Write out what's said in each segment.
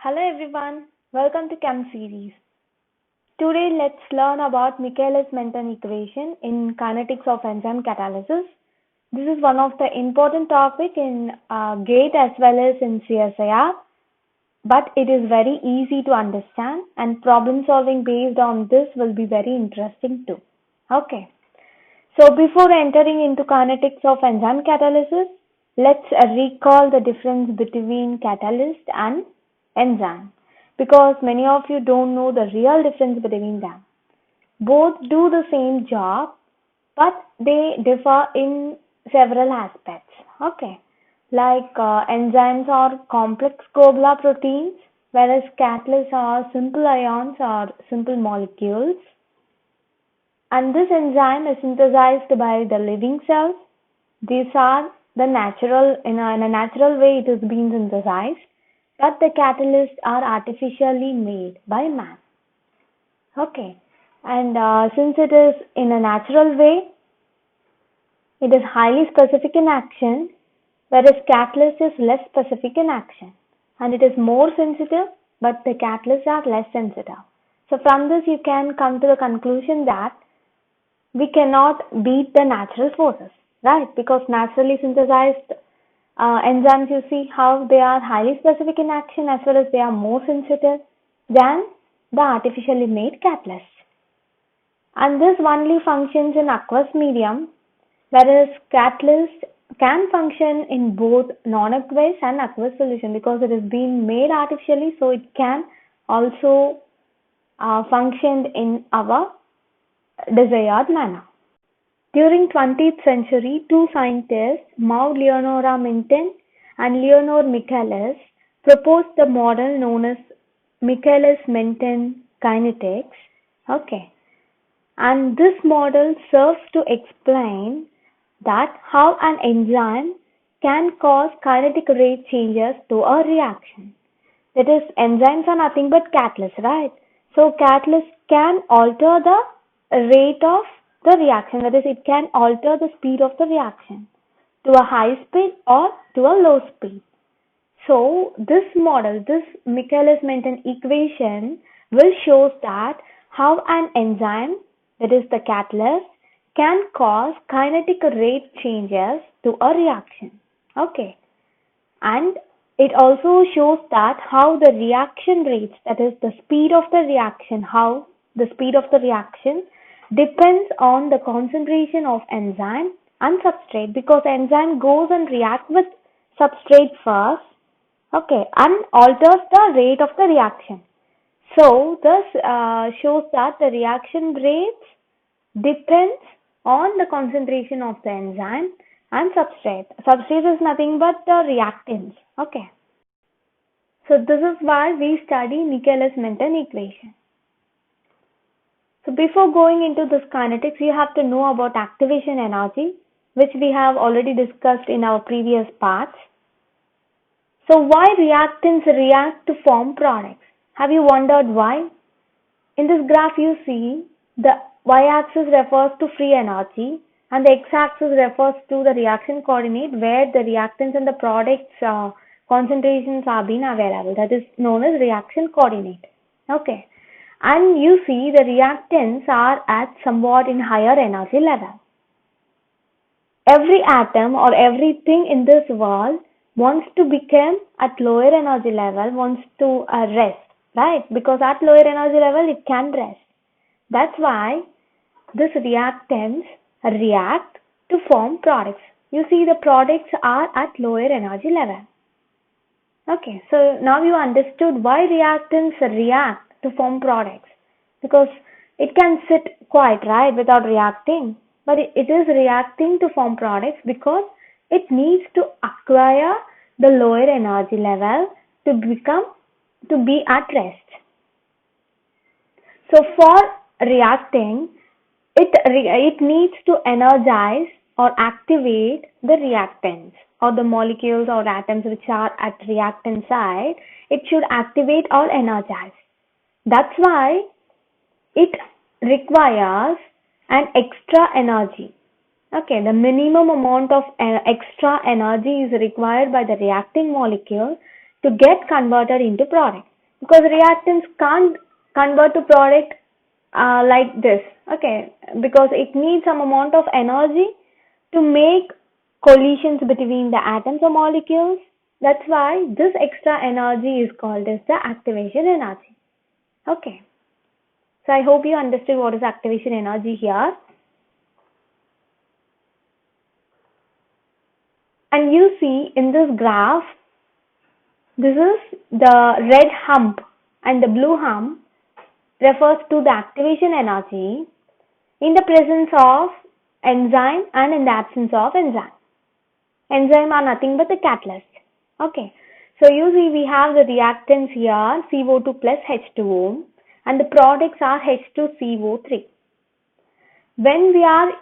Hello everyone, welcome to Chem series. Today let's learn about Michaelis-Menten equation in kinetics of enzyme catalysis. This is one of the important topic in GATE as well as in CSIR, but it is very easy to understand and problem solving based on this will be very interesting too. Okay, so before entering into kinetics of enzyme catalysis, let's recall the difference between catalyst and enzyme, because many of you don't know the real difference between them. Both do the same job, but they differ in several aspects. Okay, like enzymes are complex globular proteins, whereas catalysts are simple ions or simple molecules. And this enzyme is synthesized by the living cells. These are the natural, in a natural way it is being synthesized, but the catalysts are artificially made by man. Okay, and since it is in a natural way, it is highly specific in action, whereas catalyst is less specific in action, and it is more sensitive, but the catalysts are less sensitive. So from this you can come to the conclusion that we cannot beat the natural forces, right? Because naturally synthesized enzymes, you see how they are highly specific in action as well as they are more sensitive than the artificially made catalysts. And this only functions in aqueous medium, whereas catalyst can function in both non-aqueous and aqueous solution because it is being made artificially, so it can also function in our desired manner. During 20th century, two scientists, Maud Leonora Menten and Leonore Michaelis, proposed the model known as Michaelis-Menten kinetics. Okay, and this model serves to explain that how an enzyme can cause kinetic rate changes to a reaction. That is, enzymes are nothing but catalysts, right? So catalysts can alter the rate of the reaction, that is, it can alter the speed of the reaction to a high speed or to a low speed. So this model, this Michaelis-Menten equation will show that how an enzyme, that is the catalyst, can cause kinetic rate changes to a reaction. Okay, and it also shows that how the reaction rates, that is the speed of the reaction, how the speed of the reaction depends on the concentration of enzyme and substrate, because enzyme goes and reacts with substrate first, okay, and alters the rate of the reaction. So this shows that the reaction rates depends on the concentration of the enzyme and substrate. Substrate is nothing but the reactants. Okay. So this is why we study Michaelis-Menten equation. So before going into this kinetics, you have to know about activation energy, which we have already discussed in our previous parts. So why reactants react to form products? Have you wondered why? In this graph you see the y-axis refers to free energy and the x-axis refers to the reaction coordinate where the reactants and the products concentrations are being available. That is known as reaction coordinate. Okay. And you see the reactants are at somewhat in higher energy level. Every atom or everything in this world wants to become at lower energy level, wants to rest, right? Because at lower energy level it can rest. That's why these reactants react to form products. You see the products are at lower energy level. Okay, so now you understood why reactants react to form products, because it can sit quiet, right, without reacting, but it is reacting to form products because it needs to acquire the lower energy level to be at rest. So for reacting, it needs to energize or activate the reactants or the molecules or atoms which are at reactant side. It should activate or energize. That's why it requires an extra energy. Okay, the minimum amount of extra energy is required by the reacting molecule to get converted into product. because reactants can't convert to product like this, okay, because it needs some amount of energy to make collisions between the atoms or molecules. That's why this extra energy is called as the activation energy. Okay, so I hope you understood what is activation energy here. And you see in this graph, this is the red hump and the blue hump refers to the activation energy in the presence of enzyme and in the absence of enzyme. Enzyme are nothing but the catalyst. Okay. So you see we have the reactants here CO2 plus H2O and the products are H2CO3. When we are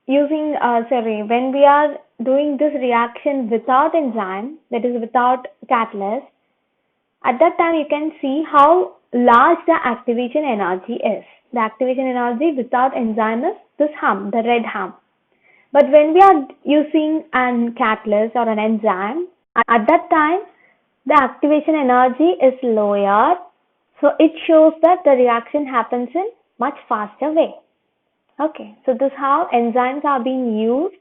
when we are doing this reaction without enzyme, that is without catalyst, at that time you can see how large the activation energy is. The activation energy without enzyme is this hump, the red hump. But when we are using an catalyst or an enzyme, at that time the activation energy is lower. So it shows that the reaction happens in much faster way. Okay, so this is how enzymes are being used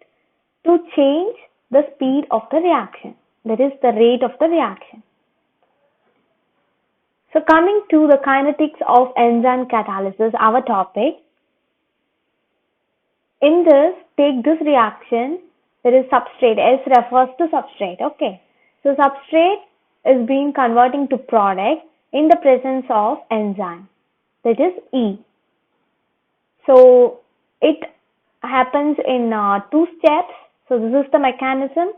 to change the speed of the reaction, that is the rate of the reaction. So coming to the kinetics of enzyme catalysis, our topic. In this, take this reaction, there is substrate, S refers to substrate, okay. So substrate is being converting to product in the presence of enzyme, that is E. So it happens in two steps. So this is the mechanism.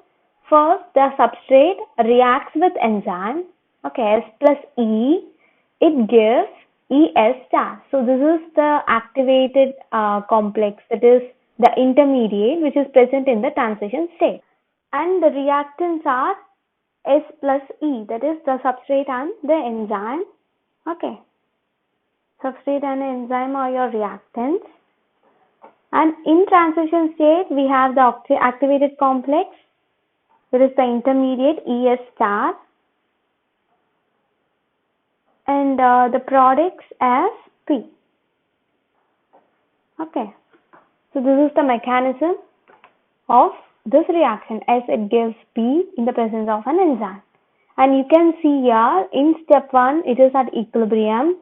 First, the substrate reacts with enzyme, okay, S plus E, it gives ES star. So this is the activated complex, that is the intermediate which is present in the transition state. And the reactants are S plus E, that is the substrate and the enzyme. Okay. Substrate and enzyme are your reactants. And in transition state, we have the activated complex, that is the intermediate ES star, and the products as P. Okay, so this is the mechanism of this reaction as it gives P in the presence of an enzyme. And you can see here in step 1 it is at equilibrium,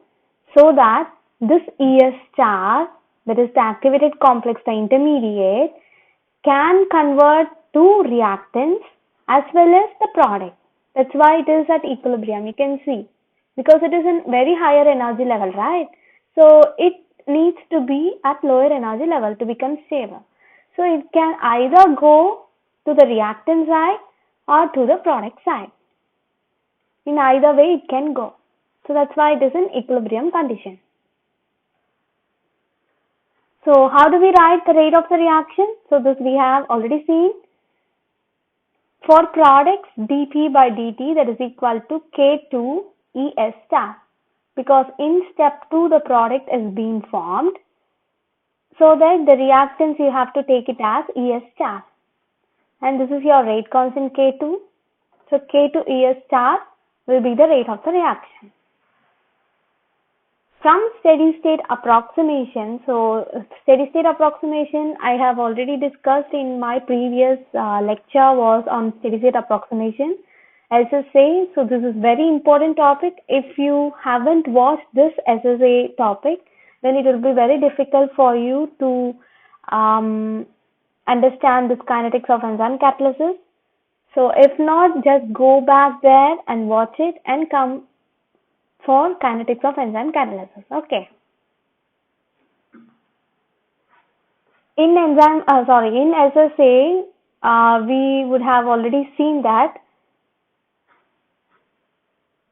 so that this ES star, that is the activated complex, the intermediate, can convert to reactants as well as the product. That's why it is at equilibrium, you can see, because it is in very higher energy level, right? So it needs to be at lower energy level to become stable. So it can either go to the reactant side or to the product side. In either way it can go. So that's why it is in equilibrium condition. So how do we write the rate of the reaction? So this we have already seen. For products, dP by dt, that is equal to K2 ES star, because in step 2 the product is being formed, so that the reactants you have to take it as ES star, and this is your rate constant K2. So K2 ES star will be the rate of the reaction. From steady state approximation, so steady state approximation I have already discussed in my previous lecture was on steady state approximation, SSA. So this is very important topic. If you haven't watched this SSA topic, then it will be very difficult for you to understand this kinetics of enzyme catalysis. So if not, just go back there and watch it and come for kinetics of enzyme catalysis. Okay. In SSA, we would have already seen that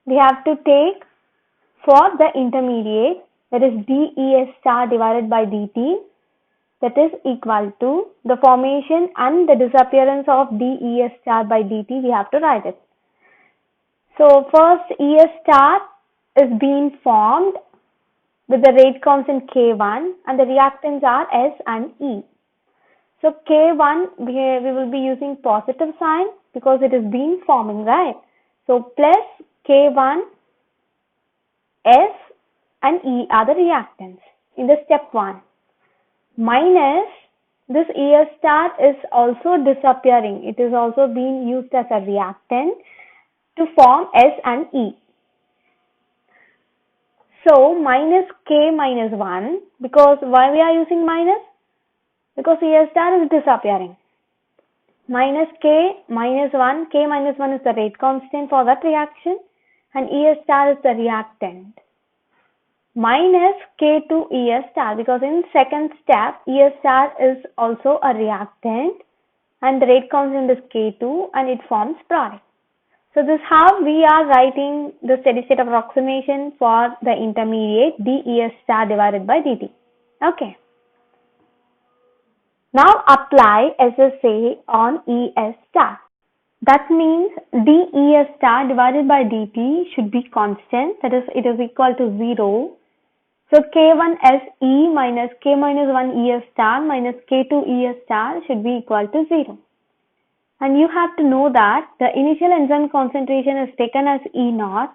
we have to take for the intermediate, that is dES star divided by dt, that is equal to the formation and the disappearance of dES star by dt. We have to write it. So first ES star is being formed with the rate constant K1 and the reactants are S and E. So K1 we will be using positive sign because it is being forming, right? So plus K1, S and E are the reactants in the step 1. Minus this ES star is also disappearing. It is also being used as a reactant to form S and E. So minus K minus 1, because why we are using minus? Because ES star is disappearing. Minus K minus 1, K minus 1 is the rate constant for that reaction and ES star is the reactant. Minus K2 ES star, because in second step ES star is also a reactant and the rate constant is K2 and it forms product. So this is how we are writing the steady state approximation for the intermediate dES star divided by dt. Okay. Now apply SSA on ES star. That means dES star divided by dt should be constant, that is it is equal to 0. So K1 SE minus K minus 1 ES star minus K2 ES star should be equal to 0. And you have to know that the initial enzyme concentration is taken as E naught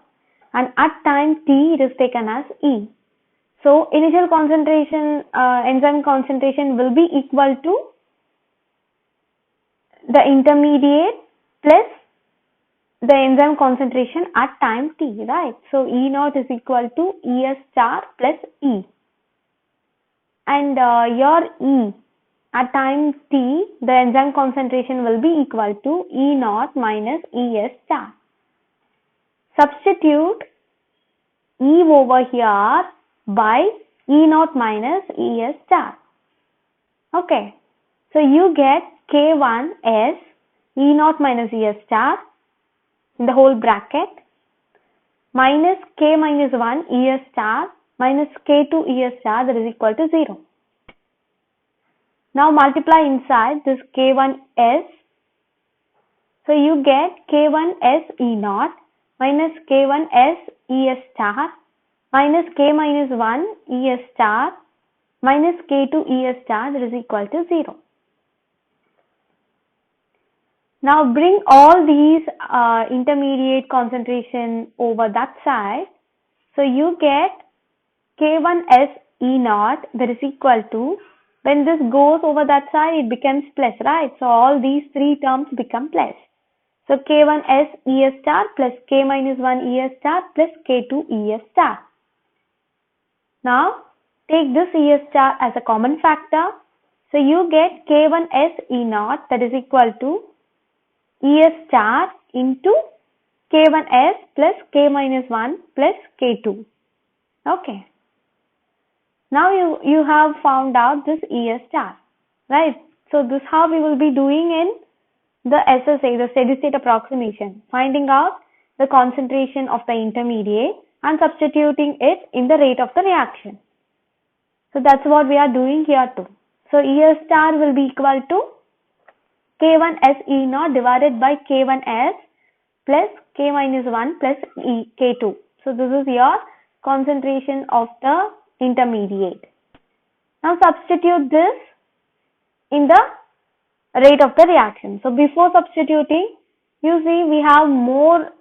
and at time t it is taken as E. So initial concentration, enzyme concentration will be equal to the intermediate plus the enzyme concentration at time t, right? So E naught is equal to ES star plus E. And your E at time t, the enzyme concentration will be equal to E naught minus ES star. Substitute E over here by E naught minus ES star. Okay. So you get K1 as E naught minus ES star in the whole bracket minus K minus 1 ES star minus K2 ES star, that is equal to 0. Now multiply inside this K1S. So you get K1S E naught minus K1S ES star minus K minus 1 ES star minus K2 ES star, that is equal to 0. Now bring all these intermediate concentration over that side. So you get K1S E naught, that is equal to, when this goes over that side it becomes plus, right? So all these three terms become plus. So K1S ES star plus K minus 1 ES star plus K2 ES star. Now take this ES star as a common factor. So you get K1S E naught, that is equal to ES star into K1S plus K minus 1 plus K2. Okay. Now you have found out this ES star, right? So this is how we will be doing in the SSA, the steady state approximation, finding out the concentration of the intermediate and substituting it in the rate of the reaction. So that's what we are doing here too. So ES star will be equal to K1S E naught divided by K1S plus K minus 1 plus K2. So this is your concentration of the intermediate. Now substitute this in the rate of the reaction. So before substituting, you see we have more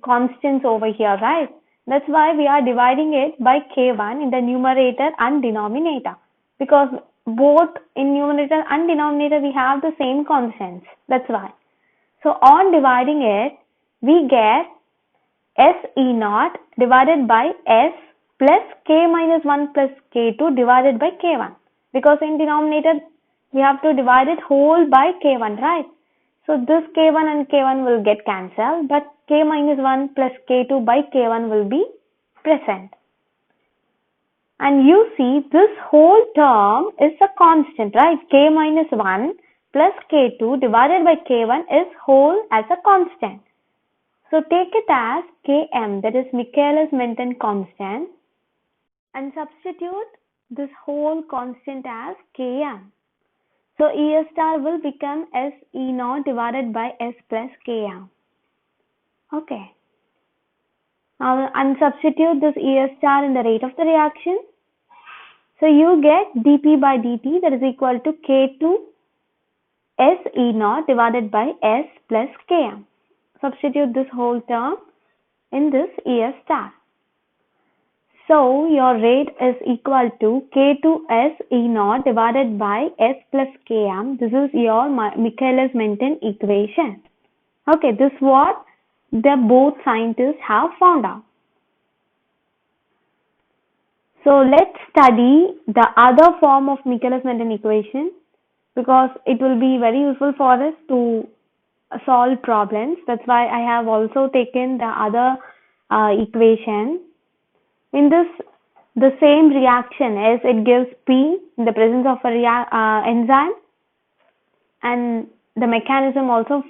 constants over here, right? That's why we are dividing it by K1 in the numerator and denominator, because both in numerator and denominator we have the same constants. That's why. So on dividing it, we get S E naught divided by S plus K minus 1 plus K2 divided by K1, because in denominator we have to divide it whole by K1, right? So this K1 and K1 will get cancelled, but K minus 1 plus K2 by K1 will be present. And you see this whole term is a constant, right? K minus 1 plus K2 divided by K1 is whole as a constant. So take it as Km, that is Michaelis-Menten constant, and substitute this whole constant as Km. So ES star will become S E naught divided by S plus Km. Okay. Now and substitute this ES star in the rate of the reaction. So you get dP by dt, that is equal to K2 S E naught divided by S plus Km. Substitute this whole term. in this ES star. So your rate is equal to K2S E naught divided by S plus Km. This is your Michaelis-Menten equation. Okay, this is what the both scientists have found out. So let's study the other form of Michaelis-Menten equation because it will be very useful for us to solve problems. That's why I have also taken the other equation. In this, the same reaction as it gives P in the presence of a enzyme, and the mechanism also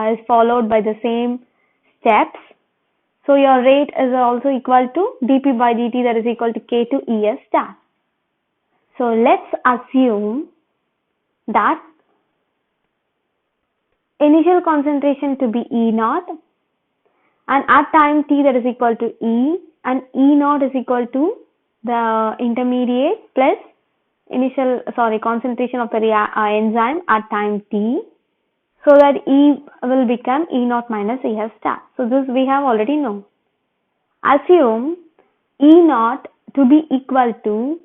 is followed by the same steps. So your rate is also equal to dP by dt, that is equal to K to ES star. So let's assume that initial concentration to be E naught, and at time t that is equal to E, and E naught is equal to the intermediate plus concentration of the enzyme at time t, so that E will become E naught minus ES star. So this we have already known. Assume E naught to be equal to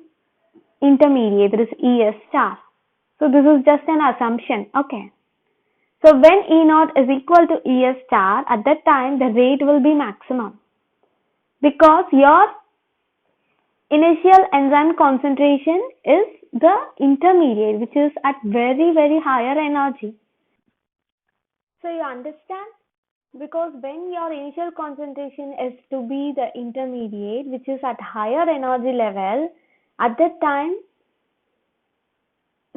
intermediate, that is ES star. So this is just an assumption. Okay. So when E naught is equal to ES star, at that time the rate will be maximum, because your initial enzyme concentration is the intermediate, which is at very higher energy. So you understand? Because when your initial concentration is to be the intermediate, which is at higher energy level, at that time,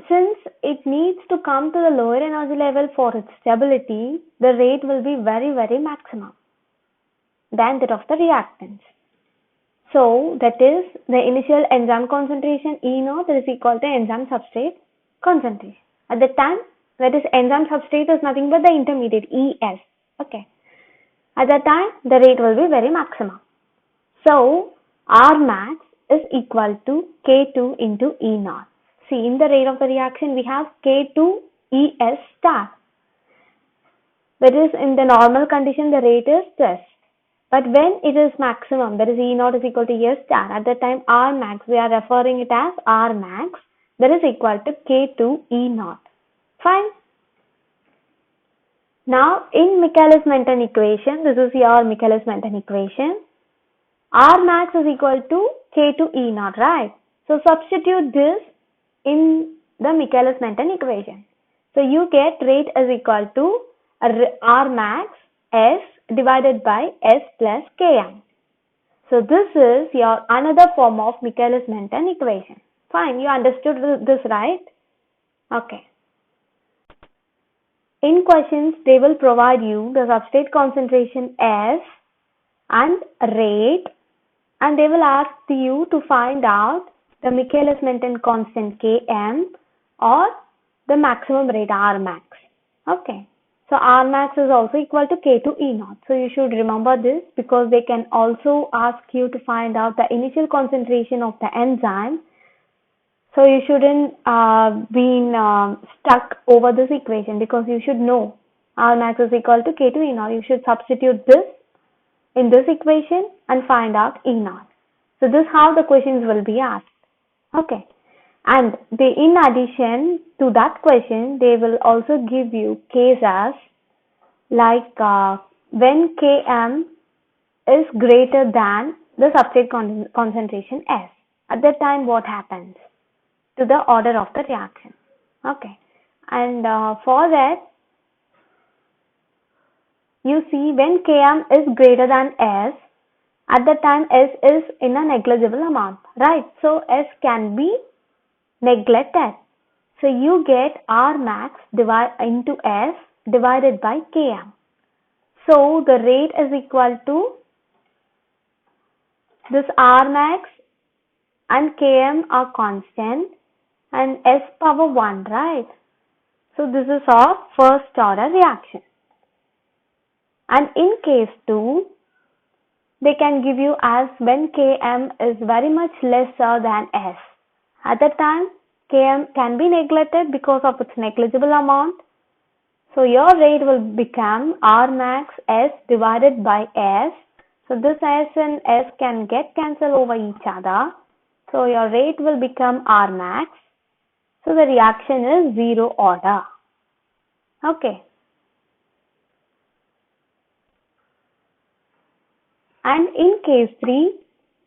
since it needs to come to the lower energy level for its stability, the rate will be very maximum than that of the reactants. So that is the initial enzyme concentration E naught is equal to enzyme substrate concentration. At that time, that is enzyme substrate is nothing but the intermediate ES. Okay. At that time, the rate will be very maximum. So R max is equal to K2 into E naught. See, in the rate of the reaction, we have K2 ES star. That is, in the normal condition, the rate is this. But when it is maximum, that is E naught is equal to ES star, at that time R max, we are referring it as R max, that is equal to K2 E naught. Fine. Now, in Michaelis-Menten equation, this is your Michaelis-Menten equation, R max is equal to K2 E naught, right? So substitute this in the Michaelis-Menten equation. So you get rate is equal to R max S divided by S plus Km. So this is your another form of Michaelis-Menten equation. Fine, you understood this, right? Okay. In questions, they will provide you the substrate concentration S and rate, and they will ask you to find out the Michaelis-Menten constant Km or the maximum rate R max. Okay. So R max is also equal to K2 E naught. So you should remember this, because they can also ask you to find out the initial concentration of the enzyme. So you shouldn't be stuck over this equation, because you should know R max is equal to K2 E naught. You should substitute this in this equation and find out E naught. So this is how the questions will be asked. Okay. And they, in addition to that question, they will also give you cases like when Km is greater than the substrate concentration S. At that time, what happens to the order of the reaction? Okay. And for that, you see, when Km is greater than S, at that time S is in a negligible amount, right? So S can be neglected. So you get R max into S divided by Km. So the rate is equal to this R max and Km are constant and S power 1, right? So this is our first order reaction. And in case 2, they can give you as when Km is very much lesser than S. At that time, Km can be neglected because of its negligible amount. So your rate will become R max S divided by S. So this S and S can get cancelled over each other. So your rate will become R max. So the reaction is zero order. Okay. And in case 3,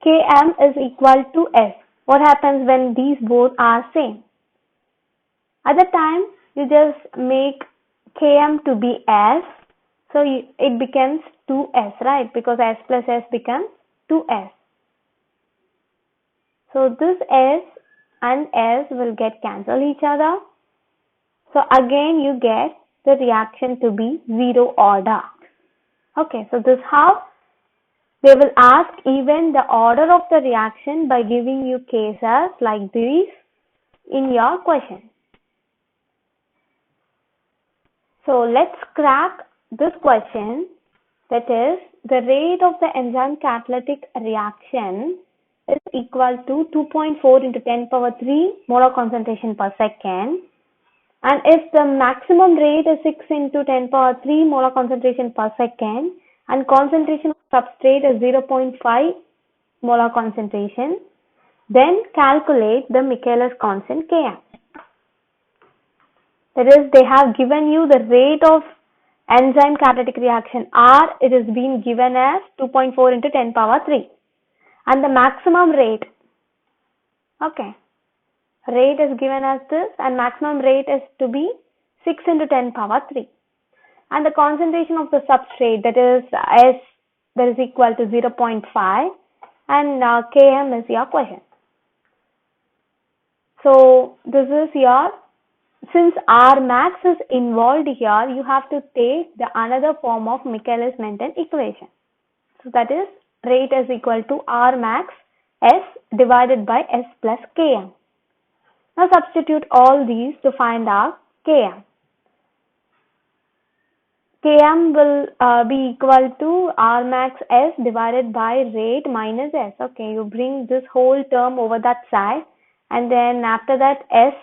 Km is equal to S. What happens when these both are same? At the time, you just make Km to be S. So it becomes 2S, right? Because S plus S becomes 2S. So this S and S will get cancel each other. So again you get the reaction to be zero order. Okay, so this how they will ask even the order of the reaction by giving you cases like these in your question. So let's crack this question, that is the rate of the enzyme catalytic reaction is equal to 2.4 into 10 power 3 molar concentration per second, and if the maximum rate is 6 into 10 power 3 molar concentration per second and concentration of substrate is 0.5 molar concentration, then calculate the Michaelis constant Km. That is, they have given you the rate of enzyme catalytic reaction R, it is being given as 2.4 into 10 power 3, and the maximum rate, okay, rate is given as this, and maximum rate is to be 6 into 10 power 3, and the concentration of the substrate, that is S, that is equal to 0.5, and Km is your question. So this is your, since R max is involved here, you have to take the another form of Michaelis-Menten equation. So that is rate is equal to R max S divided by S plus Km. Now substitute all these to find out Km. Km will be equal to R max S divided by rate minus S. Okay, you bring this whole term over that side, and then after that S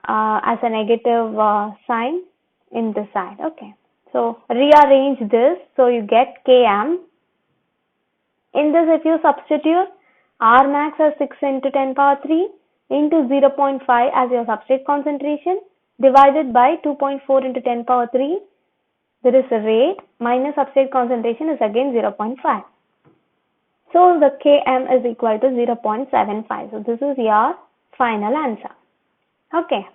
as a negative sign in this side. Okay, so rearrange this so you get Km. In this, if you substitute R max as 6 into 10 power 3 into 0.5 as your substrate concentration divided by 2.4 into 10 power 3, there is a rate minus substrate concentration is again 0.5. So the Km is equal to 0.75. So this is your final answer. Okay.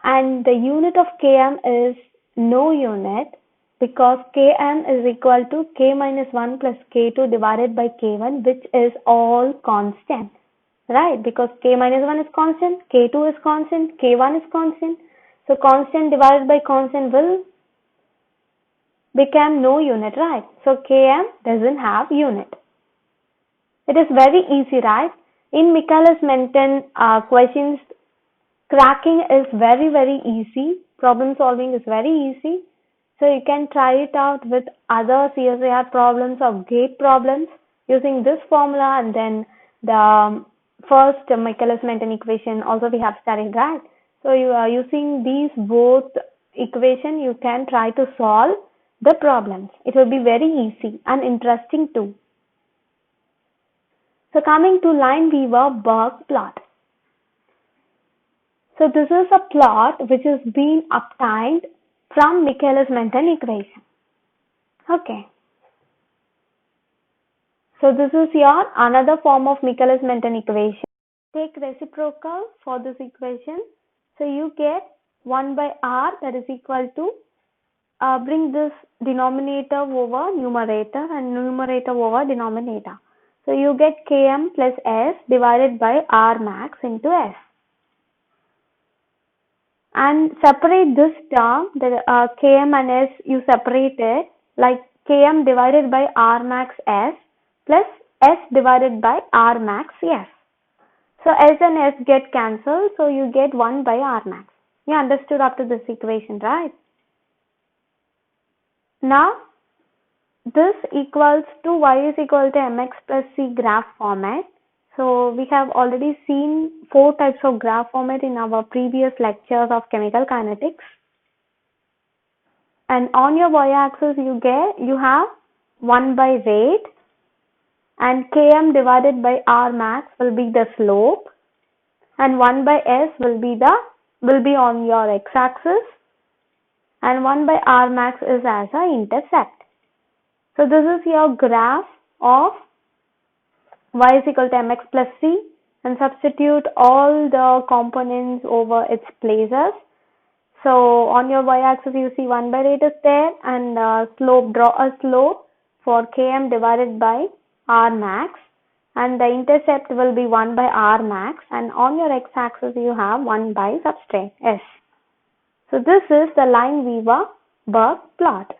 And the unit of Km is no unit, because Km is equal to K minus 1 plus K2 divided by K1, which is all constant, right? Because K minus 1 is constant, K2 is constant, K1 is constant. So constant divided by constant will become no unit, right? So Km doesn't have unit. It is very easy, right? In Michaelis-Menten questions, cracking is very easy. Problem solving is very easy. So you can try it out with other CSIR problems or gate problems using this formula, and then the first Michaelis-Menten equation also we have studied, right? So you are using these both equation, you can try to solve the problems. It will be very easy and interesting too. So coming to Lineweaver-Burk plot. So this is a plot which is being obtained from Michaelis-Menten equation. Okay. So this is your another form of Michaelis-Menten equation. Take reciprocal for this equation. So you get 1 by R, that is equal to, bring this denominator over numerator and numerator over denominator. So you get Km plus S divided by R max into S. And separate this term, the Km and S, you separate it like Km divided by R max S plus S divided by R max S. So S and S get cancelled, so you get 1 by R max. You understood up to this equation, right? Now this equals to Y is equal to Mx plus C graph format. So we have already seen 4 types of graph format in our previous lectures of chemical kinetics. And on your y-axis you have 1 by rate, and Km divided by R max will be the slope, and 1 by S will be on your x-axis, and 1 by R max is as an intercept. So this is your graph of y is equal to mx plus c, and substitute all the components over its places. So on your y-axis you see 1 by rate is there, and draw a slope for Km divided by R max, and the intercept will be 1 by R max, and on your x-axis you have 1 by substrate S. So this is the Lineweaver-Burk plot.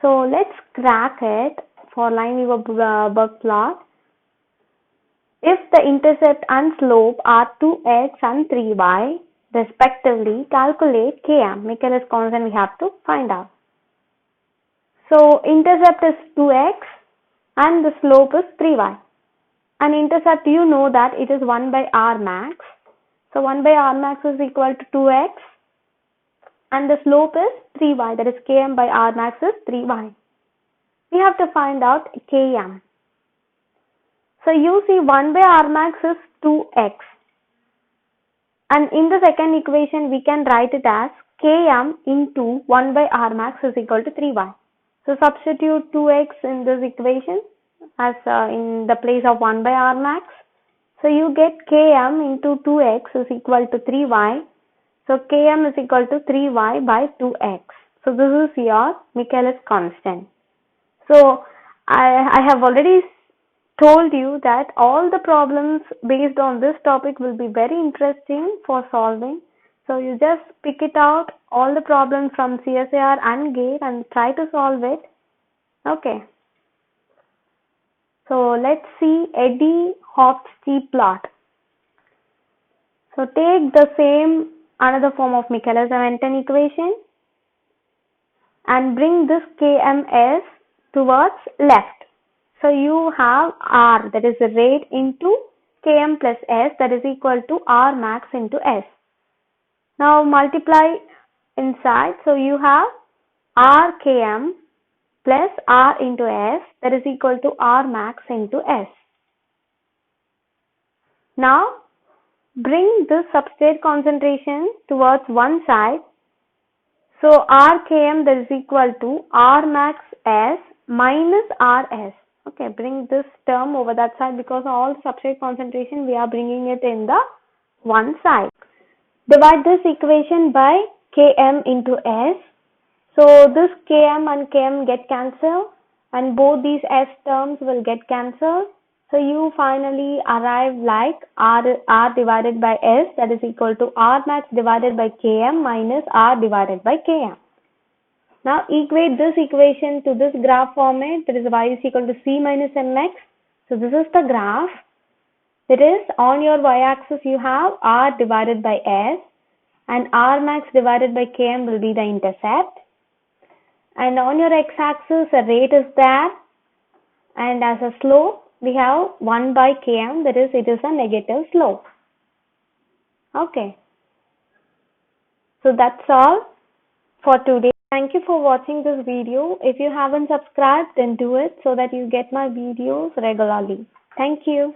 So let's crack it for Lineweaver-Burk plot. If the intercept and slope are 2x and 3y respectively, calculate Km, Michaelis constant we have to find out. So intercept is 2x and the slope is 3y. And intercept, you know that it is 1 by R max. So 1 by R max is equal to 2x, and the slope is 3y, that is Km by R max is 3y. We have to find out Km. So you see 1 by R max is 2x, and in the second equation we can write it as Km into 1 by R max is equal to 3y. So substitute 2x in this equation as in the place of 1 by R max. So you get Km into 2x is equal to 3y. So Km is equal to 3y by 2x. So this is your Michaelis constant. So I have already told you that all the problems based on this topic will be very interesting for solving. So you just pick it out, all the problems from CSIR and GATE, and try to solve it. Okay. So let's see Eadie-Hofstee plot. So take the same another form of Michaelis-Menten equation and bring this Kms towards left. So you have R, that is the rate, into Km plus S, that is equal to R max into S. Now multiply inside, so you have R Km plus R into S, that is equal to R max into S. Now bring this substrate concentration towards one side. So R Km, that is equal to R max S minus RS. Okay, bring this term over that side, because all substrate concentration we are bringing it in the one side. Divide this equation by Km into S. So this Km and Km get cancelled, and both these S terms will get cancelled. So you finally arrive like R divided by S, that is equal to R max divided by Km minus R divided by Km. Now equate this equation to this graph format, that is y is equal to C minus Mx. So this is the graph. That is, on your y-axis you have R divided by S, and R max divided by Km will be the intercept. And on your x-axis a rate is there, and as a slope we have 1 by Km, that is, it is a negative slope. Okay. So that's all for today. Thank you for watching this video. If you haven't subscribed, then do it so that you get my videos regularly. Thank you.